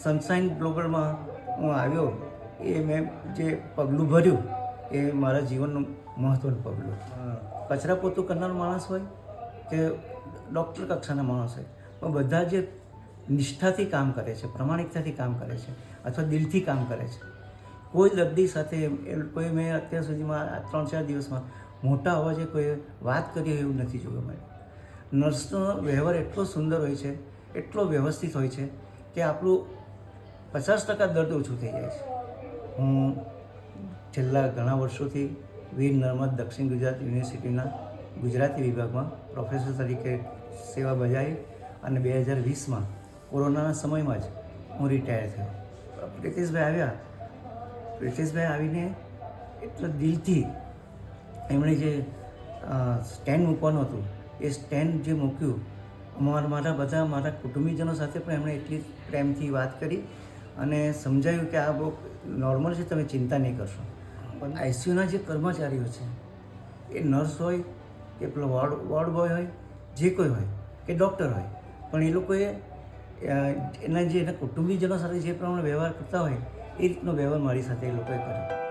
Sunshine બ્લોગરમાં હું આવ્યો એ મેં જે પગલું ભર્યું એ મારા જીવનનું મહત્ત્વનું પગલું. કચરા પોતું કરનાર માણસ હોય કે ડૉક્ટર કક્ષાના માણસ હોય, પણ બધા જે નિષ્ઠાથી કામ કરે છે, પ્રમાણિકતાથી કામ કરે છે અથવા દિલથી કામ કરે છે. કોઈ દર્દી સાથે એ કોઈ મેં અત્યાર સુધીમાં 3-4 દિવસમાં મોટા અવાજે કોઈ વાત કરી એવું નથી જોયું મળે. નર્સનો વ્યવહાર એટલો સુંદર હોય છે, એટલો વ્યવસ્થિત હોય છે કે આપણું 50% દર્દ ઓછું થઈ જાય છે. હું છેલ્લા ઘણા વર્ષોથી વીર નર્મદ દક્ષિણ ગુજરાત યુનિવર્સિટીના ગુજરાતી વિભાગમાં પ્રોફેસર તરીકે સેવા બજાવી અને 2020માં કોરોનાના સમયમાં જ હું રિટાયર થયો. પ્રિતેશભાઈ આવીને એટલા દિલથી એમણે જે સ્ટેન્ડ મૂકવાનું હતું એ સ્ટેન્ડ જે મૂક્યું, મારા કુટુંબીજનો સાથે પણ એમણે એટલી પ્રેમથી વાત કરી અને સમજાવ્યું કે આ બહુ નોર્મલ છે, તમે ચિંતા નહીં કરશો. પણ આઈસીયુના જે કર્મચારીઓ છે, એ નર્સ હોય કે પેલો વોર્ડ બોય હોય, જે કોઈ હોય કે ડૉક્ટર હોય, પણ એ લોકોએ એના કુટુંબીજનો સાથે જે પ્રમાણે વ્યવહાર કરતા હોય એ રીતનો વ્યવહાર મારી સાથે એ લોકોએ કર્યો.